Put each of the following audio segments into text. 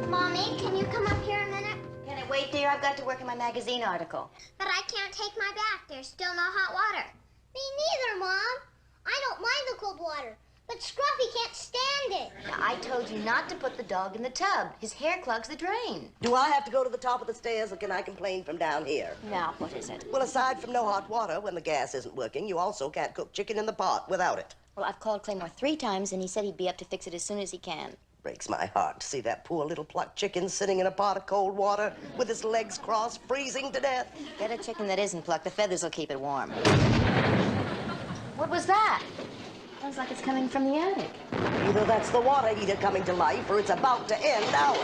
Mommy, can you come up here a minute? Can it wait, dear? I've got to work on my magazine article. But I can't take my bath. There's still no hot water. Me neither, Mom. I don't mind the cold water, but Scruffy can't stand it. Now, I told you not to put the dog in the tub. His hair clogs the drain. Do I have to go to the top of the stairs, or can I complain from down here? Now, what is it? Well, aside from no hot water when the gas isn't working, you also can't cook chicken in the pot without it. Well, I've called Claymore 3 times, and he said he'd be up to fix it as soon as he can. Breaks my heart to see that poor little plucked chicken sitting in a pot of cold water with his legs crossed, freezing to death. Get a chicken that isn't plucked. The feathers will keep it warm. What was that? Sounds like it's coming from the attic. Either that's the water heater coming to life, or it's about to end now.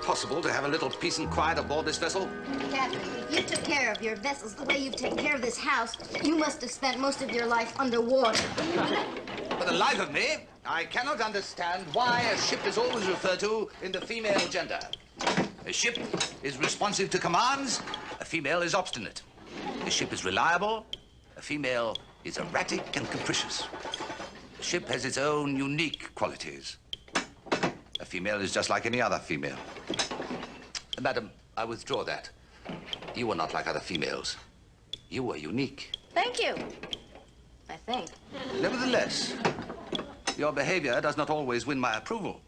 Possible to have a little peace and quiet aboard this vessel? Captain, if you took care of your vessels the way you've taken care of this house, you must have spent most of your life underwater. For the life of me, I cannot understand why a ship is always referred to in the female gender. A ship is responsive to commands, a female is obstinate. A ship is reliable, a female is erratic and capricious. A ship has its own unique qualities. A female is just like any other female. Madam, I withdraw that. You are not like other females. You are unique. Thank you. I think. Nevertheless, your behavior does not always win my approval.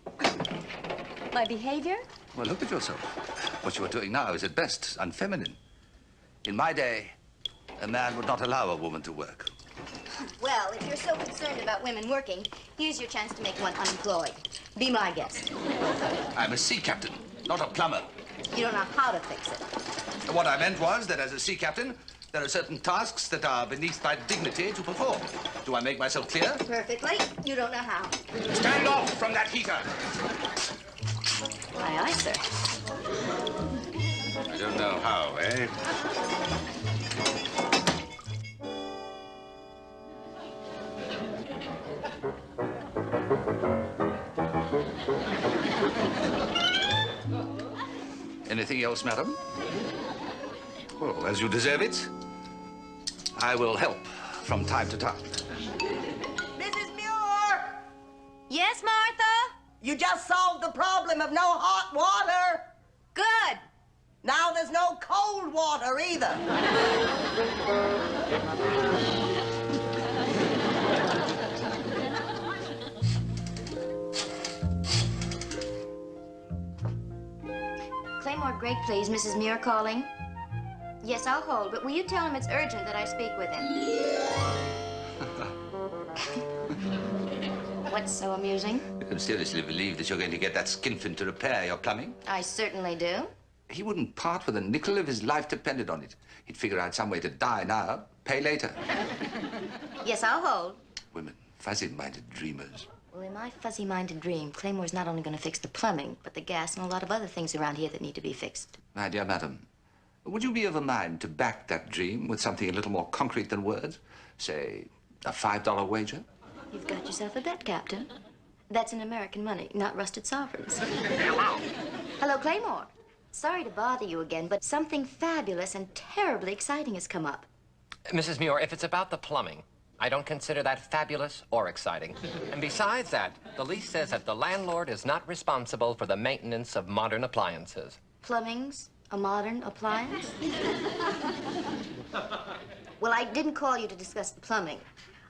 My behavior? Well, look at yourself. What you are doing now is at best unfeminine. In my day, a man would not allow a woman to work. Well, if you're so concerned about women working, here's your chance to make one unemployed. Be my guest. I'm a sea captain, not a plumber. You don't know how to fix it. What I meant was that as a sea captain, there are certain tasks that are beneath my dignity to perform. Do I make myself clear? Perfectly. You don't know how. Stand off from that heater. Aye, aye, sir. I don't know how, eh? Anything else, madam? Well, as you deserve it, I will help from time to time. Mrs. Muir! Yes, Martha? You just solved the problem of no hot water. Good. Now there's no cold water either. Claymore, great, please. Mrs. Muir calling. Yes, I'll hold, but will you tell him it's urgent that I speak with him? What's so amusing? You can seriously believe that you're going to get that skinflint to repair your plumbing? I certainly do. He wouldn't part with a nickel if his life depended on it. He'd figure out some way to die now, pay later. Yes, I'll hold. Women, fuzzy-minded dreamers. Well, in my fuzzy-minded dream, Claymore's not only going to fix the plumbing, but the gas and a lot of other things around here that need to be fixed. My dear madam, would you be of a mind to back that dream with something a little more concrete than words? Say, a $5 wager? You've got yourself a bet, Captain. That's in American money, not rusted sovereigns. Hello, Claymore. Sorry to bother you again, but something fabulous and terribly exciting has come up. Mrs. Muir, if it's about the plumbing, I don't consider that fabulous or exciting. And besides that, the lease says that the landlord is not responsible for the maintenance of modern appliances. Plumbing's a modern appliance? Well, I didn't call you to discuss the plumbing.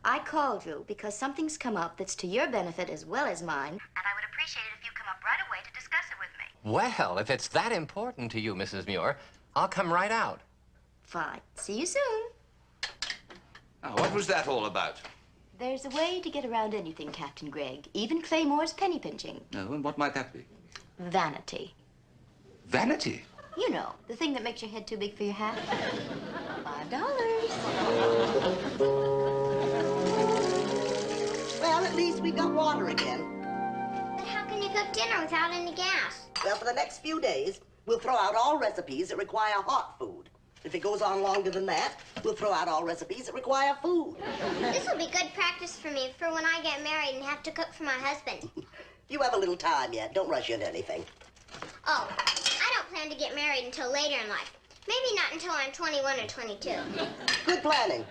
I called you because something's come up that's to your benefit as well as mine. And I would appreciate it if you come up right away to discuss it with me. Well, if it's that important to you, Mrs. Muir, I'll come right out. Fine. See you soon. Now, what was that all about? There's a way to get around anything, Captain Gregg. Even Claymore's penny pinching. No, and what might that be? Vanity. Vanity? You know, the thing that makes your head too big for your hat. $5. Well, at least we've got water again. But how can you cook dinner without any gas? Well, for the next few days, we'll throw out all recipes that require hot food. If it goes on longer than that, we'll throw out all recipes that require food. This will be good practice for me for when I get married and have to cook for my husband. You have a little time yet. Don't rush into anything. Oh, I don't plan to get married until later in life. Maybe not until I'm 21 or 22. Good planning.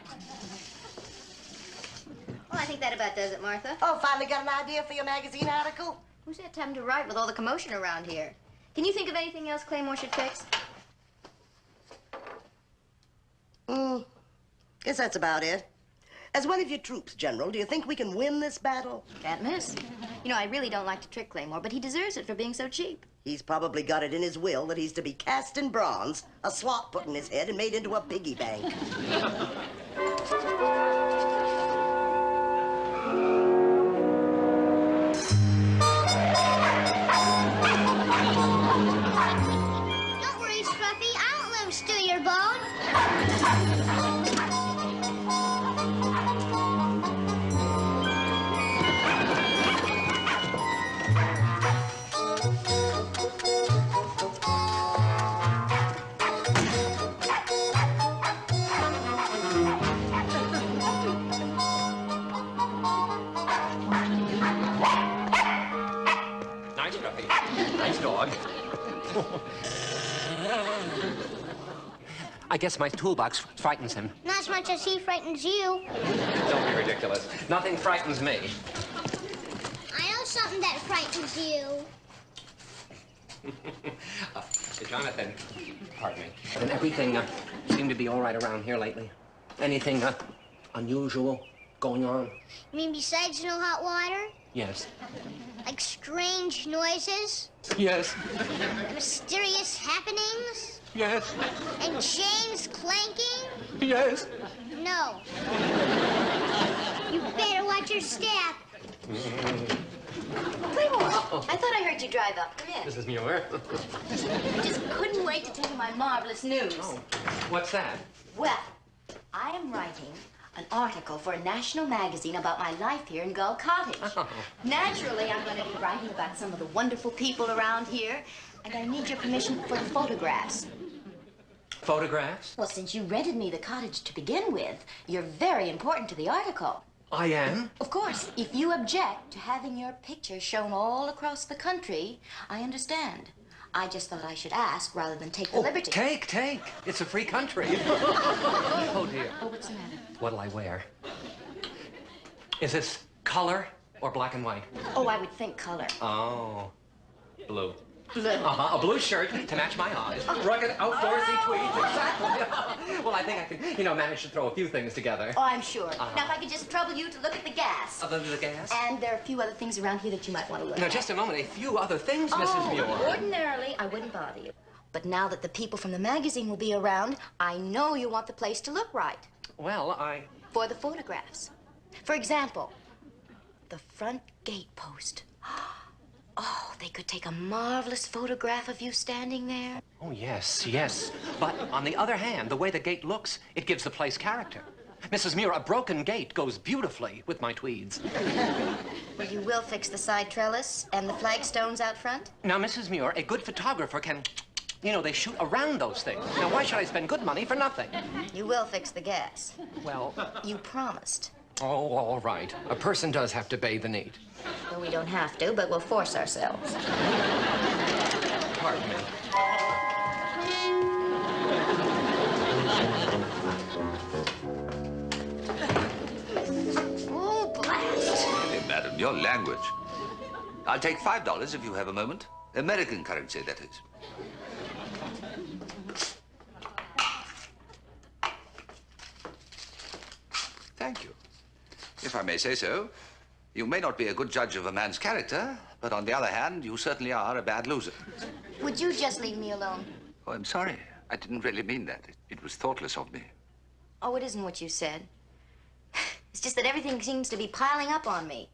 Well, I think that about does it, Martha. Oh, finally got an idea for your magazine article? Who's had time to write with all the commotion around here? Can you think of anything else Claymore should fix? Guess that's about it. As one of your troops, General, do you think we can win this battle? Can't miss. You know, I really don't like to trick Claymore, but he deserves it for being so cheap. He's probably got it in his will that he's to be cast in bronze, a slot put in his head, and made into a piggy bank. Don't worry, Scruffy. I won't let him steal your bone. Nice puppy. Nice dog. I guess my toolbox frightens him. Not as much as he frightens you. Don't be ridiculous. Nothing frightens me. I know something that frightens you. Jonathan, pardon me. And everything seemed to be all right around here lately. Anything unusual going on? You mean besides no hot water? Yes. Like strange noises? Yes. Mysterious happenings? Yes. And chains clanking? Yes. No. You better watch your step. Claymore, I thought I heard you drive up. Come in. Mrs. Muir. I just couldn't wait to tell you my marvelous news. Oh, what's that? Well, I am writing an article for a national magazine about my life here in Gull Cottage. Oh. Naturally, I'm going to be writing about some of the wonderful people around here, and I need your permission for the photographs. Photographs? Well, since you rented me the cottage to begin with, you're very important to the article. I am? Of course, if you object to having your picture shown all across the country, I understand. I just thought I should ask rather than take the liberty. Take. It's a free country. Oh, dear. Oh, what's the matter? What'll I wear? Is this color or black and white? Oh, I would think color. Oh, blue. Blue. A blue shirt to match my eyes. Rugged, outdoorsy tweeds, exactly. Well, I think I can, manage to throw a few things together. Oh, I'm sure. Now, if I could just trouble you to look at the gas. Other than the gas? And there are a few other things around here that you might want to look Now, at. just a moment. A few other things, Mrs. Muir. Ordinarily, I wouldn't bother you. But now that the people from the magazine will be around, I know you want the place to look right. Well, For the photographs. For example, the front gate post. Oh, they could take a marvelous photograph of you standing there. Oh, yes. But on the other hand, the way the gate looks, it gives the place character. Mrs. Muir, a broken gate goes beautifully with my tweeds. Well, you will fix the side trellis and the flagstones out front? Now, Mrs. Muir, a good photographer can, they shoot around those things. Now, why should I spend good money for nothing? You will fix the gas. Well... You promised. Oh, all right. A person does have to bathe the need. Well, we don't have to, but we'll force ourselves. Pardon me. Your language. I'll take $5 if you have a moment. American currency, that is. Thank you. If I may say so, you may not be a good judge of a man's character, but on the other hand, you certainly are a bad loser. Would you just leave me alone? Oh, I'm sorry. I didn't really mean that. It was thoughtless of me. Oh, it isn't what you said. It's just that everything seems to be piling up on me.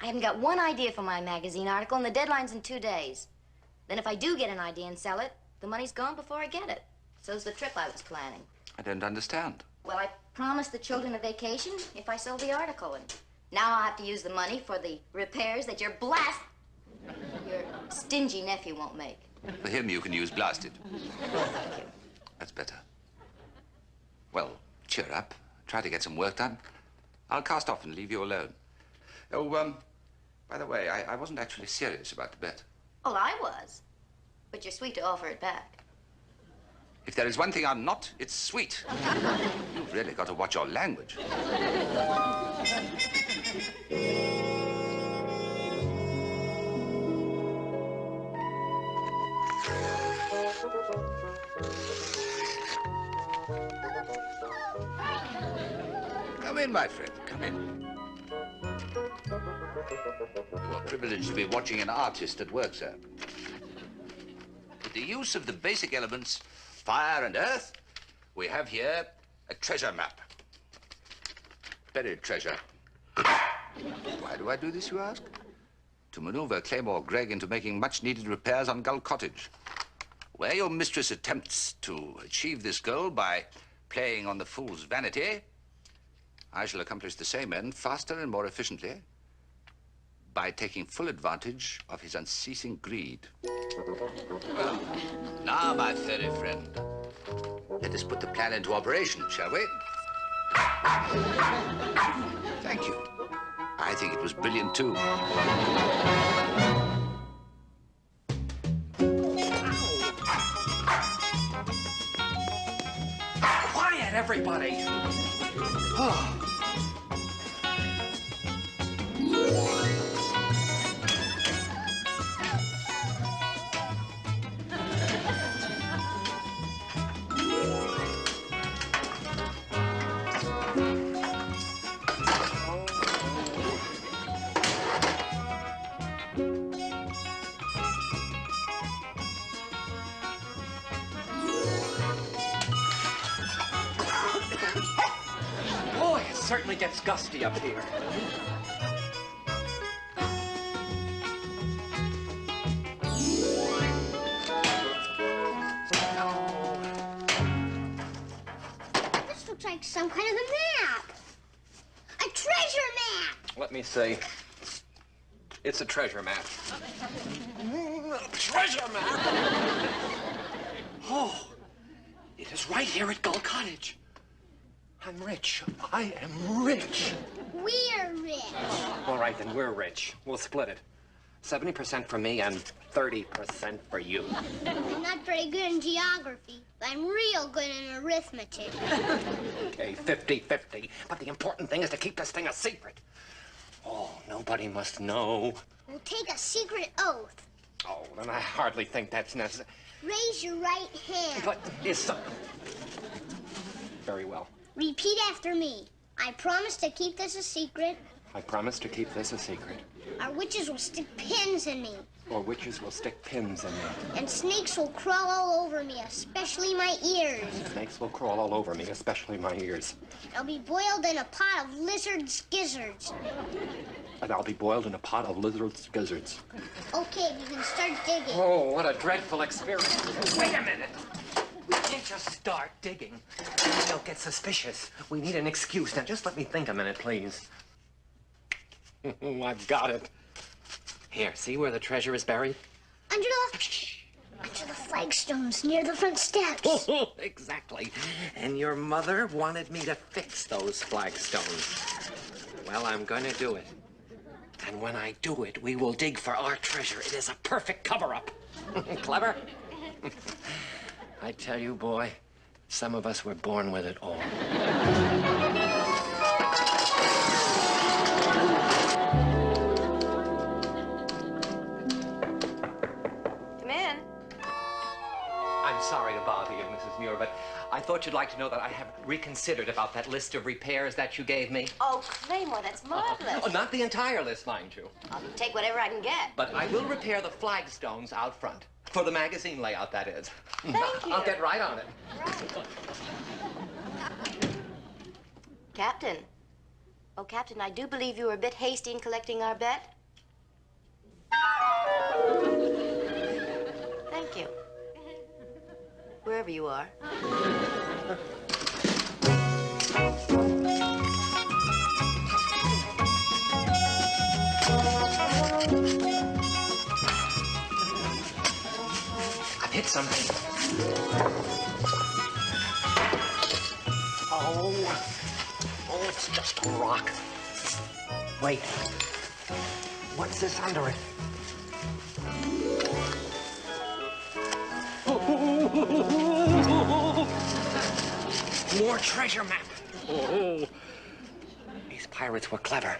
I haven't got one idea for my magazine article, and the deadline's in 2 days. Then if I do get an idea and sell it, the money's gone before I get it. So's the trip I was planning. I don't understand. Well, I promised the children a vacation if I sold the article, and now I'll have to use the money for the repairs that your stingy nephew won't make. For him, you can use blasted. Thank you. That's better. Well, cheer up. Try to get some work done. I'll cast off and leave you alone. Oh, by the way, I wasn't actually serious about the bet. Oh, I was. But you're sweet to offer it back. If there is one thing I'm not, it's sweet. You've really got to watch your language. Come in, my friend. Come in. You are privileged to be watching an artist at work, sir. With the use of the basic elements, fire and earth, we have here a treasure map. Buried treasure. Why do I do this, you ask? To maneuver Claymore Gregg into making much-needed repairs on Gull Cottage. Where your mistress attempts to achieve this goal by playing on the fool's vanity, I shall accomplish the same end faster and more efficiently by taking full advantage of his unceasing greed. Well, now, my fairy friend, let us put the plan into operation, shall we? Thank you. I think it was brilliant, too. Quiet, everybody! Oh. Boy, it certainly gets gusty up here. This looks like some kind of a map. A treasure map. Let me see. It's a treasure map. Treasure map! Oh, it is right here at Gull Cottage. I'm rich. I am rich. We're rich. All right, then we're rich. We'll split it. 70% for me and 30% for you. I'm not very good in geography, but I'm real good in arithmetic. Okay, 50-50. But the important thing is to keep this thing a secret. Oh, nobody must know. We'll take a secret oath. Oh, then I hardly think that's necessary. Raise your right hand. But it's... Very well. Repeat after me. I promise to keep this a secret. I promise to keep this a secret. Our witches will stick pins in me. Or witches will stick pins in me. And snakes will crawl all over me, especially my ears. Snakes will crawl all over me, especially my ears. I'll be boiled in a pot of lizards' gizzards. And I'll be boiled in a pot of lizards' gizzards. Okay, we can start digging. Oh, what a dreadful experience. Wait a minute. We can't just start digging. They'll get suspicious. We need an excuse. Now, just let me think a minute, please. I've got it. Here, see where the treasure is buried? Under the flagstones near the front steps. Exactly. And your mother wanted me to fix those flagstones. Well, I'm going to do it. And when I do it, we will dig for our treasure. It is a perfect cover-up. Clever? I tell you, boy, some of us were born with it all. sorry to bother you, Mrs. Muir, but I thought you'd like to know that I have reconsidered about that list of repairs that you gave me. Oh, Claymore, that's marvelous. Oh, not the entire list, mind you. I'll take whatever I can get. But I will repair the flagstones out front. For the magazine layout, that is. Thank you. I'll get right on it. Right. Captain. Oh, Captain, I do believe you were a bit hasty in collecting our bet. Thank you. Wherever you are. I've hit something. Oh, it's just a rock. Wait. What's this under it? More treasure map. Oh. These pirates were clever.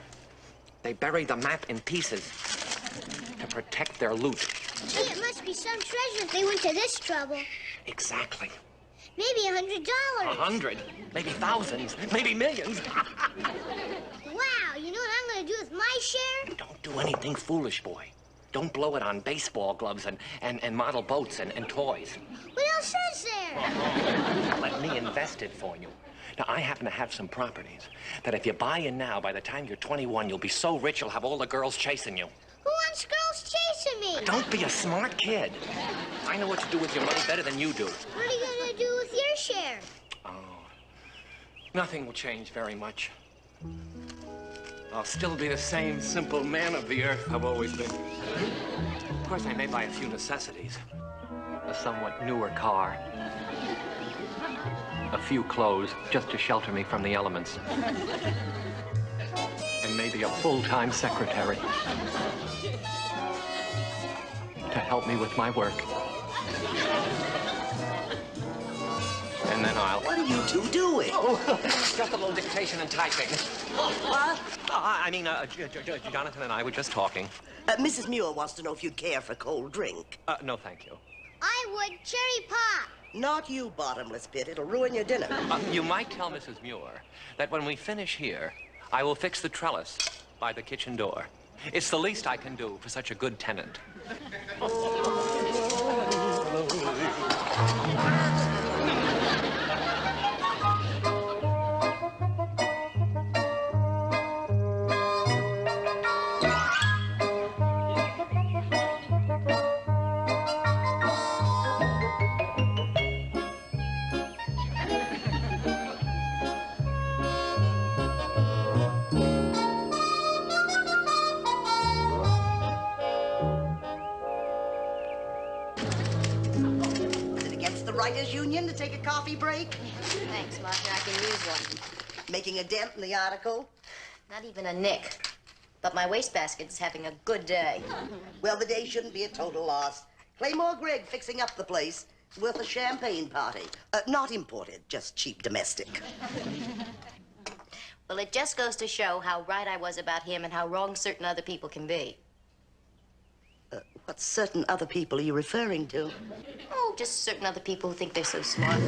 They buried the map in pieces to protect their loot. Gee, it must be some treasure if they went to this trouble. Exactly. Maybe $100. 100, maybe thousands, maybe millions. Wow, you know what I'm going to do with my share? Don't do anything foolish, boy. Don't blow it on baseball gloves and model boats and toys. What else is there? Let me invest it for you. Now, I happen to have some properties that if you buy in now, by the time you're 21, you'll be so rich you'll have all the girls chasing you. Who wants girls chasing me? Don't be a smart kid. I know what to do with your money better than you do. What are you going to do with your share? Oh, nothing will change very much. I'll still be the same simple man of the earth I've always been. Of course, I may buy a few necessities. A somewhat newer car. A few clothes just to shelter me from the elements. And maybe a full-time secretary to help me with my work. And then I'll... What are you two doing? Oh, just a little dictation and typing. What? Jonathan and I were just talking. Mrs. Muir wants to know if you'd care for a cold drink. No, thank you. I would cherry pop. Not you, bottomless pit. It'll ruin your dinner. You might tell Mrs. Muir that when we finish here, I will fix the trellis by the kitchen door. It's the least I can do for such a good tenant. Writers' Union to take a coffee break? Thanks, Martha. I can use one. Making a dent in the article? Not even a nick. But my wastebasket's having a good day. Well, the day shouldn't be a total loss. Claymore Gregg fixing up the place. It's worth a champagne party. Not imported, just cheap domestic. Well, it just goes to show how right I was about him and how wrong certain other people can be. What certain other people are you referring to? Oh, just certain other people who think they're so smart.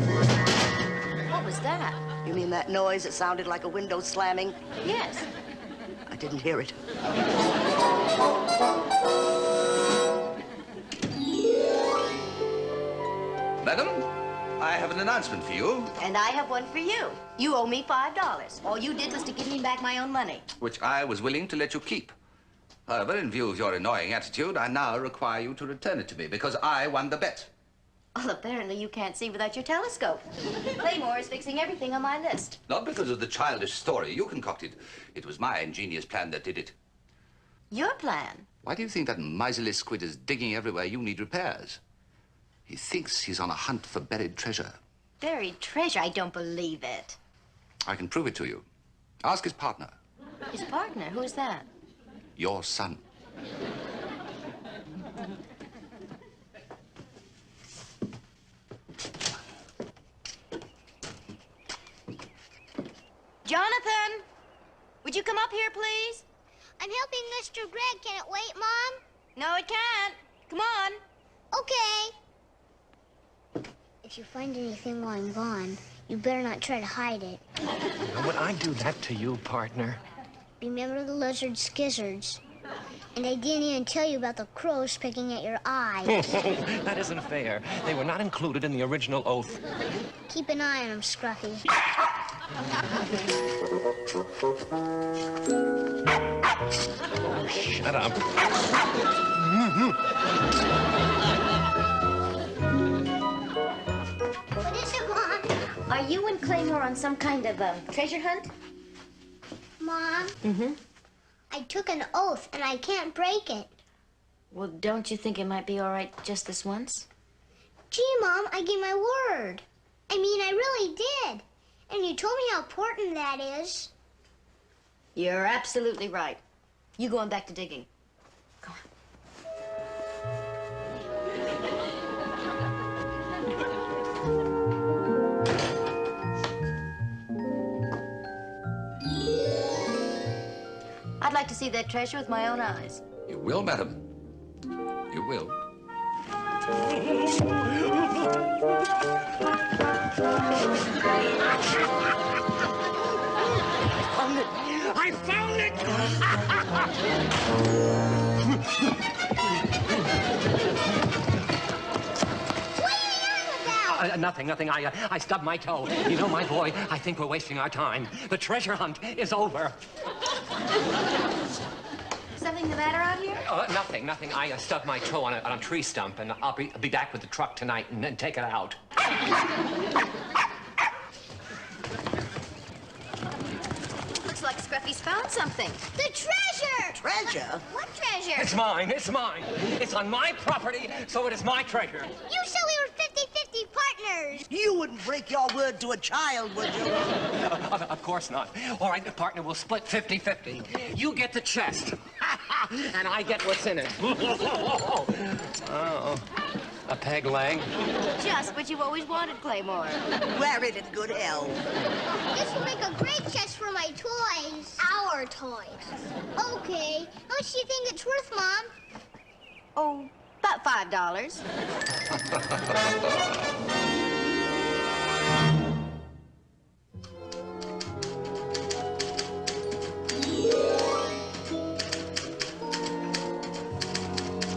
What was that? You mean that noise that sounded like a window slamming? Yes. I didn't hear it. Madam, I have an announcement for you. And I have one for you. You owe me $5. All you did was to give me back my own money. Which I was willing to let you keep. However, in view of your annoying attitude, I now require you to return it to me because I won the bet. Well, apparently you can't see without your telescope. Claymore is fixing everything on my list. Not because of the childish story you concocted. It was my ingenious plan that did it. Your plan? Why do you think that miserly squid is digging everywhere you need repairs? He thinks he's on a hunt for buried treasure. Buried treasure? I don't believe it. I can prove it to you. Ask his partner. His partner? Who's that? Your son. Jonathan! Would you come up here, please? I'm helping Mr. Gregg. Can it wait, Mom? No, it can't. Come on. Okay. If you find anything while I'm gone, you better not try to hide it. Would I do that to you, partner? Remember the lizard skizzards? And I didn't even tell you about the crows picking at your eye. That isn't fair. They were not included in the original oath. Keep an eye on them, Scruffy. Oh, shut up. What is it, Mom? Are you and Claymore on some kind of treasure hunt? Mom, Mm-hmm. I took an oath and I can't break it. Well, don't you think it might be all right just this once? Gee, Mom, I gave my word. I mean, I really did. And you told me how important that is. You're absolutely right. You go on back to digging. Go on. I'd like to see that treasure with my own eyes. You will, madam. You will. I found it! What are you yelling about? Nothing. I stubbed my toe. You know, my boy, I think we're wasting our time. The treasure hunt is over. Something the matter out here? Nothing. I stubbed my toe on a tree stump, and I'll be back with the truck tonight and take it out. Looks like Scruffy's found something. The treasure! Treasure? What treasure? It's mine. It's on my property, so it is my treasure. You said we were 50-50 partners. You wouldn't break your word to a child, would you? Of course not. All right, partner, we'll split 50-50. You get the chest, and I get what's in it. Oh, a peg leg. Just what you've always wanted, Claymore. Wear it in good health. This will make a great chest for my toys. Our toys. Okay. How much do you think it's worth, Mom? Oh, about $5.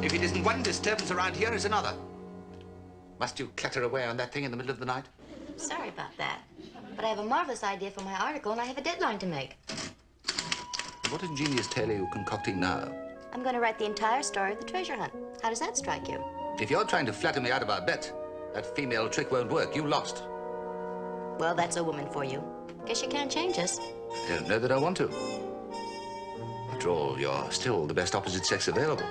If it isn't one disturbance around here, it's another. Must you clatter away on that thing in the middle of the night? Sorry about that. But I have a marvelous idea for my article, and I have a deadline to make. What ingenious tale are you concocting now? I'm going to write the entire story of the treasure hunt. How does that strike you? If you're trying to flatter me out of our bet, that female trick won't work. You lost. Well, that's a woman for you. Guess you can't change us. I don't know that I want to. After all, you're still the best opposite sex available.